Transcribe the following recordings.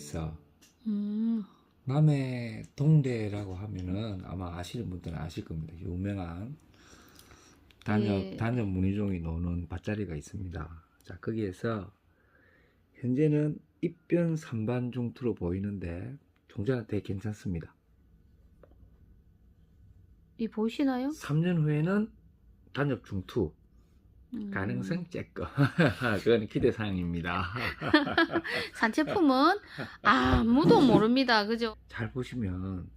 있어. 음, 남해 동대라고 하면은 아마 아시는 분들은 아실 겁니다. 유명한 예. 단엽 무늬종이 노는 밭자리가 있습니다. 자, 거기에서 현재는 입변 산반 중투로 보이는데 종자는 되게 괜찮습니다. 이 보이시나요? 3년 후에는 단엽 중투 가능성 째꺼 그건 기대사항입니다. 산채품은 아무도 모릅니다. 그죠? 잘 보시면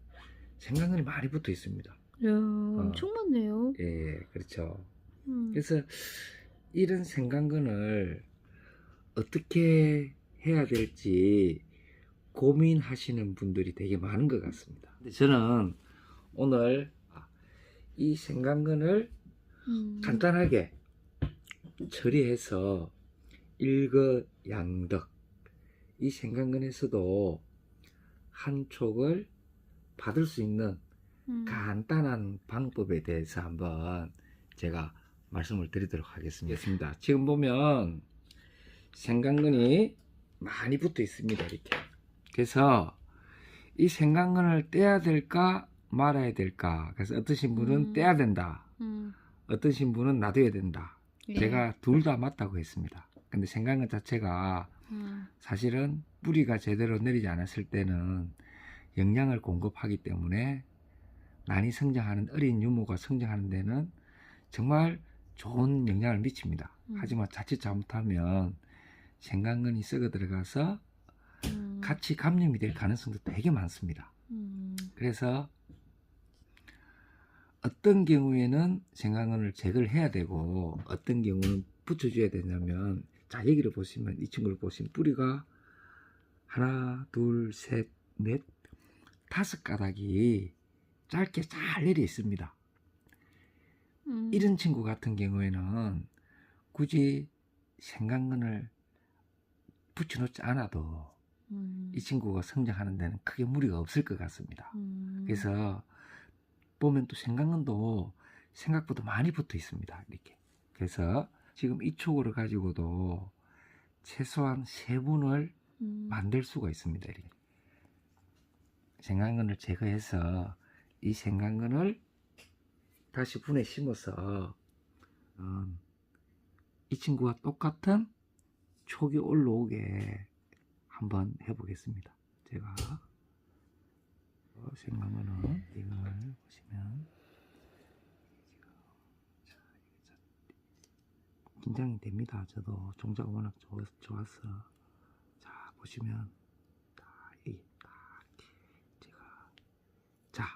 생강근이 많이 붙어 있습니다. 엄청 많네요. 예, 그렇죠. 음, 그래서 이런 생강근을 어떻게 해야 될지 고민하시는 분들이 되게 많은 것 같습니다. 근데 저는 오늘 이 생강근을 간단하게 처리해서 일거양득 이 생강근에서도 한 촉을 받을 수 있는 간단한 방법에 대해서 한번 제가 말씀을 드리도록 하겠습니다. 지금 보면 생강근이 많이 붙어 있습니다. 이렇게. 그래서 이 생강근을 떼야 될까 말아야 될까. 그래서 어떠신 분은 떼야 된다. 어떠신 분은 놔둬야 된다. 예. 제가 둘 다 맞다고 했습니다. 근데 생강근 자체가 사실은 뿌리가 제대로 내리지 않았을 때는 영양을 공급하기 때문에 많이 성장하는 어린 유모가 성장하는 데는 정말 좋은 영향을 미칩니다. 하지만 자칫 잘못하면 생강근이 썩어 들어가서 같이 감염이 될 가능성도 되게 많습니다. 그래서 어떤 경우에는 생강근을 제거를 해야 되고 어떤 경우는 붙여줘야 되냐면, 자, 여기를 보시면 이 친구를 보시면 뿌리가 하나 둘 셋 넷 다섯 가닥이 짧게 잘 내려 있습니다. 이런 친구 같은 경우에는 굳이 생강근을 붙여놓지 않아도 이 친구가 성장하는 데는 크게 무리가 없을 것 같습니다. 그래서 보면 또 생강근도 생각보다 많이 붙어 있습니다. 이렇게. 그래서 지금 이 촉을 가지고도 최소한 3분을 만들 수가 있습니다. 이렇게. 생강근을 제거해서 이 생강근을 다시 분에 심어서 이 친구와 똑같은 촉이 올라오게 한번 해보겠습니다. 제가 생강근은 이걸 보시면 긴장이 됩니다. 저도 종자가 워낙 좋아서. 자, 보시면 자,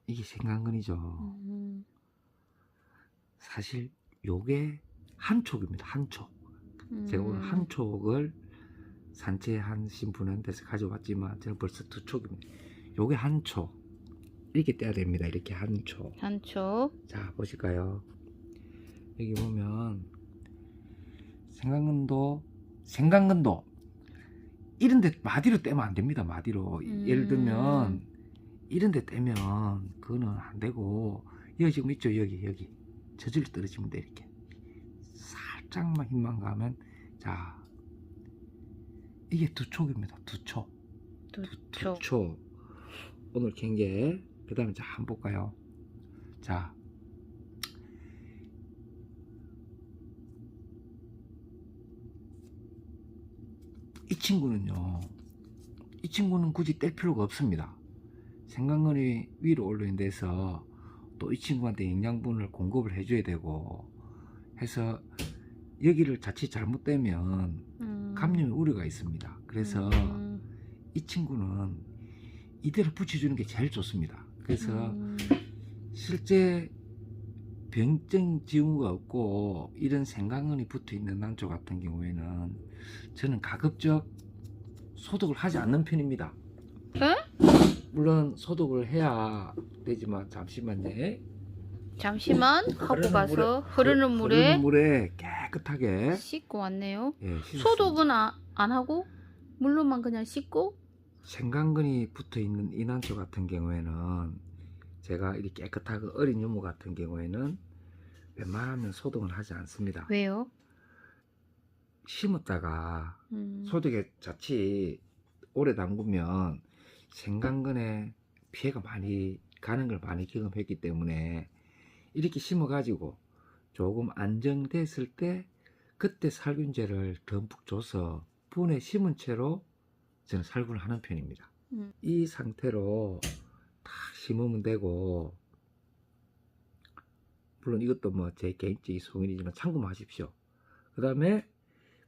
이게 생강근이죠. 사실 요게 한 촉입니다. 한 촉. 제가 오늘 한 촉을 산채하신 분한테서 가져왔지만 저는 벌써 2촉입니다. 요게 한 촉. 이렇게 떼야 됩니다. 이렇게 한 촉. 한초. 자, 보실까요? 여기 보면 생강근도 이런데 마디로 떼면 안 됩니다. 마디로. 예를 들면 이런데 떼면 그거는 안 되고, 여기 지금 있죠. 여기 저절로 떨어지면 돼. 이렇게 살짝만 힘만 가면. 자, 이게 2촉입니다. 2촉. 2촉. 오늘 캔게. 그 다음에 자, 한번 볼까요? 자, 이 친구는 굳이 뗄 필요가 없습니다. 생강근이 위로 올라온 데서 또 이 친구한테 영양분을 공급을 해줘야 되고 해서 여기를 자칫 잘못되면 감염의 우려가 있습니다. 그래서 이 친구는 이대로 붙여주는 게 제일 좋습니다. 그래서 실제 병증 징후가 없고 이런 생강근이 붙어 있는 난초 같은 경우에는 저는 가급적 소독을 하지 않는 편입니다. 에? 물론 소독을 해야 되지만 잠시만요. 잠시만 하고 가서 흐르는 물에 깨끗하게 씻고 왔네요. 씻었습니다. 소독은 안 하고 물로만 그냥 씻고. 생강근이 붙어 있는 이 난초 같은 경우에는 제가 이렇게 깨끗하고 어린 유모 같은 경우에는 웬만하면 소독을 하지 않습니다. 왜요? 심었다가 소독에 자칫 오래 담그면 생강근에 피해가 많이 가는 걸 많이 경험했기 때문에 이렇게 심어 가지고 조금 안정됐을 때 그때 살균제를 듬뿍 줘서 분에 심은 채로 저는 살균을 하는 편입니다. 이 상태로 딱 심으면 되고, 물론 이것도 뭐 제 개인적인 소견이지만 참고하십시오. 그 다음에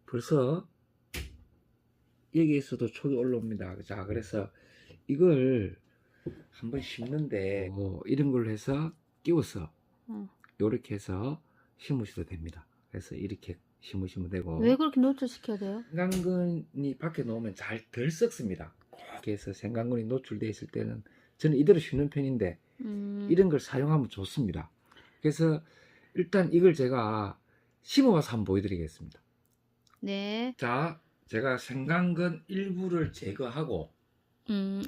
벌써 여기에서도 촉이 올라옵니다. 자, 그래서 이걸 한번 심는데 이런 걸로 해서 끼워서 이렇게 해서 심으셔도 됩니다. 그래서 이렇게 심으시면 되고. 왜 그렇게 노출시켜야 돼요? 생강근이 밖에 놓으면 잘 덜 썩습니다. 이렇게 해서 생강근이 노출되어 있을 때는 저는 이대로 심는 편인데 이런 걸 사용하면 좋습니다. 그래서 일단 이걸 제가 심어봐서 한번 보여드리겠습니다. 네. 자, 제가 생강근 일부를 제거하고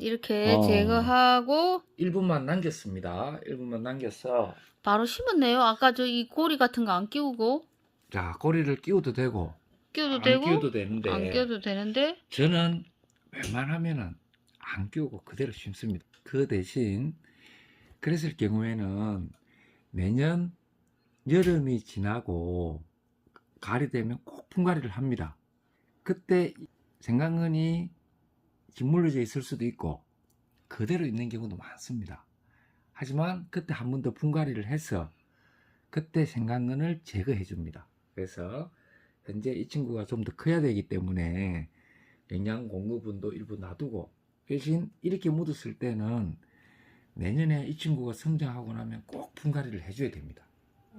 이렇게 제거하고 1분만 남겼습니다. 1분만 남겨서 바로 심었네요. 아까 저 이 고리 같은 거 안 끼우고. 자, 고리를 끼워도 되고 끼워도 안 되고 끼워도 되는데 안 끼워도 되는데 저는 웬만하면은 안 끼우고 그대로 심습니다. 그 대신 그랬을 경우에는 내년 여름이 지나고 가을이 되면 꼭 분갈이를 합니다. 그때 생강근이 짓물러져 있을 수도 있고 그대로 있는 경우도 많습니다. 하지만 그때 한 번 더 분갈이를 해서 그때 생강근을 제거해 줍니다. 그래서 현재 이 친구가 좀 더 커야 되기 때문에 영양 공급분도 일부 놔두고, 대신 이렇게 묻었을 때는 내년에 이 친구가 성장하고 나면 꼭 분갈이를 해줘야 됩니다.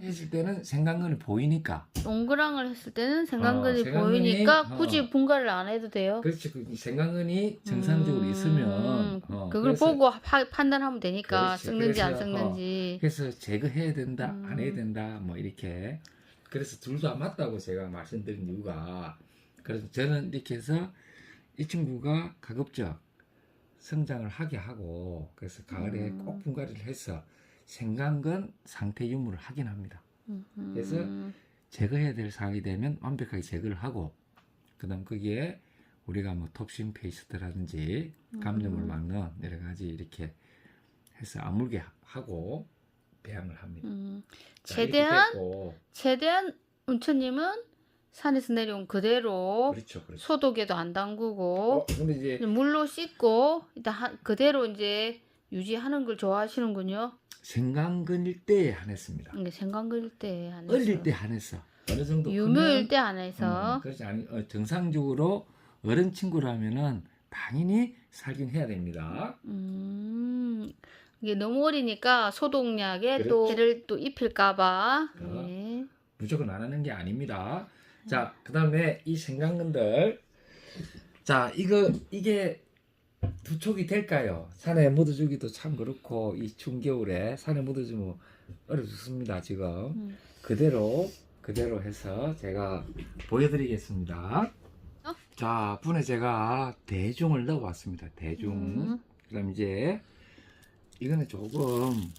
했을 때는 생강근이 보이니까, 동그랑을 했을 때는 생강근이 생강근이, 보이니까 굳이 분갈이를 안 해도 돼요. 그렇지, 그 생강근이 정상적으로 있으면 그걸 그래서, 보고 판단하면 되니까 그렇지. 썩는지 안 그래서, 썩는지. 그래서 제거해야 된다 안 해야 된다 뭐 이렇게, 그래서 둘 다 맞다고 제가 말씀드린 이유가, 그래서 저는 이렇게 해서 이 친구가 가급적 성장을 하게 하고, 그래서 가을에 꼭 분갈이를 해서 생강근 상태 유무를 확인합니다. 그래서 제거해야 될 상황이 되면 완벽하게 제거를 하고, 그 다음 거기에 우리가 뭐 톱신 페이스트라든지 감염을 막는 여러 가지 이렇게 해서 아물게 하고 배양을 합니다. 자, 최대한 운처님은 산에서 내려온 그대로 그렇죠, 그렇죠. 소독에도 안 담그고 근데 이제 물로 씻고 일단 그대로 이제 유지하는 걸 좋아하시는군요. 생강근일 때에 한했습니다. 이게 생강근일 때 안 해서. 어릴 때 한했어. 어느 정도 유묘일 때 안 해서. 그렇지 아니 정상적으로 어른 친구라면은 당연히 살균해야 됩니다. 이게 너무 어리니까 소독약에 그렇죠. 또 해를 또 입힐까봐. 어. 네. 무조건 안 하는 게 아닙니다. 자, 그 다음에 이 생강근들, 자, 이게 두 촉이 될까요? 산에 묻어주기도 참 그렇고, 이 추운 겨울에 산에 묻어주면 어려 죽습니다, 지금. 그대로 해서 제가 보여드리겠습니다. 자, 분에 제가 대중을 넣어왔습니다. 대중. 그 다음 이제, 이거는 조금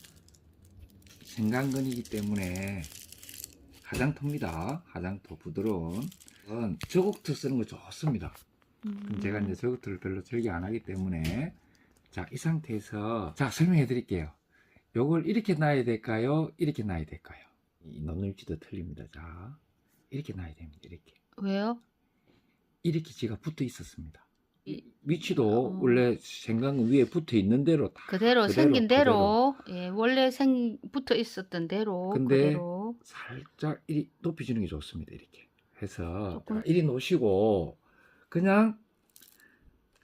생강근이기 때문에 화장토입니다. 화장토 부드러운. 저곡토 쓰는 거 좋습니다. 제가 이제 저곡토를 별로 즐겨 안 하기 때문에, 자, 이 상태에서 자 설명해 드릴게요. 요걸 이렇게 놔야 될까요? 이렇게 놔야 될까요? 이 넣는 위치도 틀립니다. 자, 이렇게 놔야 됩니다. 이렇게. 왜요? 이렇게 제가 붙어 있었습니다. 위치도 원래 생강은 위에 붙어 있는 대로 다 그대로 생긴 대로. 예, 원래 붙어 있었던 대로. 근데 그대로. 살짝 이리 높여주는 게 좋습니다. 이렇게 해서 조금. 이리 놓으시고 그냥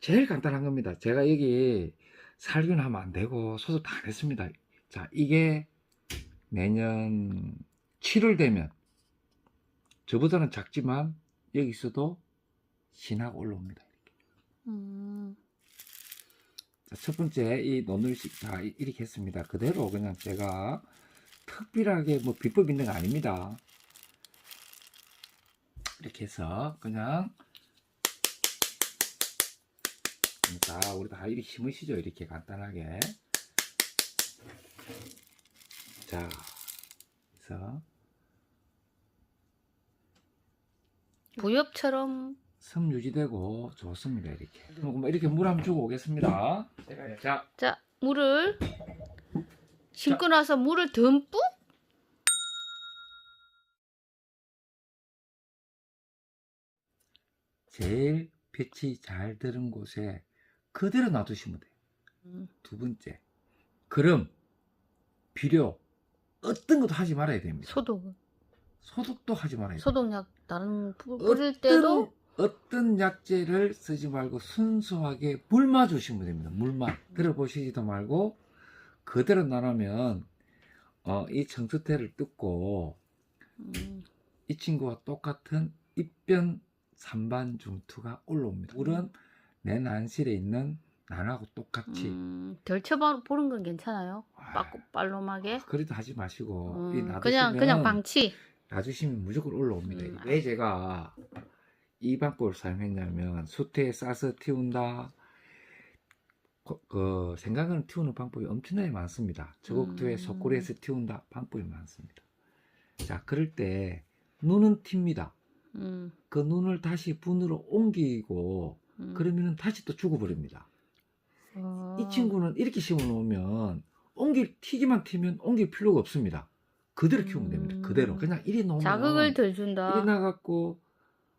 제일 간단한 겁니다. 제가 여기 살균하면 안 되고 소독 다 안 했습니다. 자, 이게 내년 7월 되면 저보다는 작지만 여기 있어도 진하게 올라옵니다. 자, 첫 번째 이 논을식 다 이렇게 했습니다. 그대로 그냥 제가 특별하게 뭐 비법 있는 거 아닙니다. 이렇게 해서 그냥 자, 우리 다 이렇게 심으시죠. 이렇게 간단하게. 자, 그래서 부엽처럼 섬 유지되고 좋습니다. 이렇게 물 한번 주고 오겠습니다. 자, 자, 물을 심고 나서 물을 듬뿍. 제일 빛이 잘 드는 곳에 그대로 놔두시면 돼요. 음. 두 번째, 그럼 비료 어떤 것도 하지 말아야 됩니다. 소독도 하지 말아야 돼요. 소독약 다른 뿌릴 때도 어떤 약재를 쓰지 말고 순수하게 물만 주시면 됩니다. 물만 들어보시지도 말고 그대로 놔놓으면 이 청수태를 뜯고 이 친구와 똑같은 입변 산반중투가 올라옵니다. 물은 내 난실에 있는 난하고 똑같이 덜쳐 보는 건 괜찮아요? 빨로하게 그래도 하지 마시고 그냥 방치. 놔주시면 무조건 올라옵니다. 왜 제가 이 방법을 사용했냐면 수태에 싸서 틔운다. 생강을 틔우는 방법이 엄청나게 많습니다. 저곡두에 속골에서 틔운다 방법이 많습니다. 자, 그럴 때 눈은 튑니다. 그 눈을 다시 분으로 옮기고 그러면 다시 또 죽어버립니다. 이 친구는 이렇게 심어 놓으면 튀기만 튀면 옮길 필요가 없습니다. 그대로 키우면 됩니다. 그대로 그냥 이리 놓으면 자극을 덜 준다. 이리 나갖고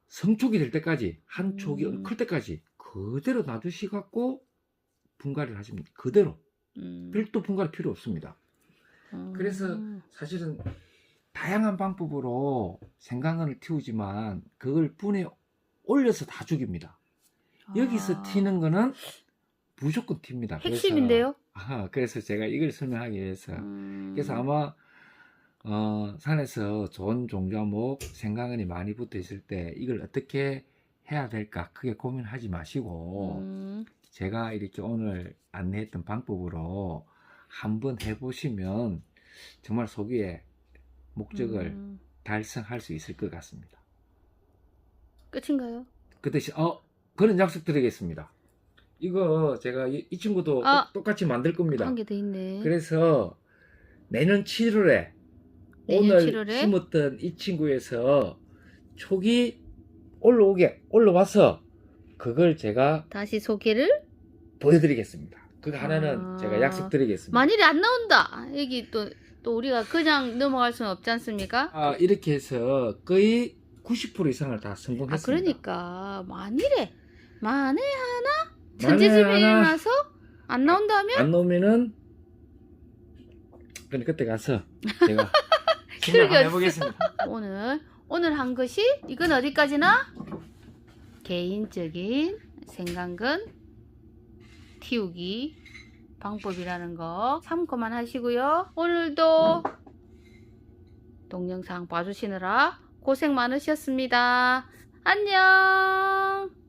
성촉이 될 때까지 한 촉이 클 때까지 그대로 놔두시갖고 분갈이를 하시면 그대로 별도 분갈이 필요 없습니다. 그래서 사실은 다양한 방법으로 생강을 틔우지만 그걸 분에 올려서 다 죽입니다. 여기서 튀는 거는 무조건 튑니다. 핵심인데요? 그래서 제가 이걸 설명하기 위해서 그래서 아마 산에서 좋은 종자목 생강은이 많이 붙어 있을 때 이걸 어떻게 해야 될까 크게 고민하지 마시고 제가 이렇게 오늘 안내했던 방법으로 한번 해보시면 정말 소비의 목적을 달성할 수 있을 것 같습니다. 끝인가요? 그 대신 그런 약속 드리겠습니다. 이거 제가 이 친구도 똑같이 만들 겁니다. 한 개 더 있네. 그래서 내년 7월에 오늘 심었던 이 친구에서 촉이 올라와서 그걸 제가 다시 소개를 보여드리겠습니다. 그거 하나는 제가 약속드리겠습니다. 만일에 안 나온다. 여기 또 우리가 그냥 넘어갈 수는 없지 않습니까? 이렇게 해서 거의 90% 이상을 다 성공했습니다. 그러니까 만에 하나 천재지변이 일어나서 안 나온다면? 안 나오면은 그때 가서 제가 생각 해보겠습니다. 오늘 한 것이 이건 어디까지나 개인적인 생강근 틔우기 방법이라는 거 참고만 하시고요. 오늘도 동영상 봐주시느라 고생 많으셨습니다. 안녕.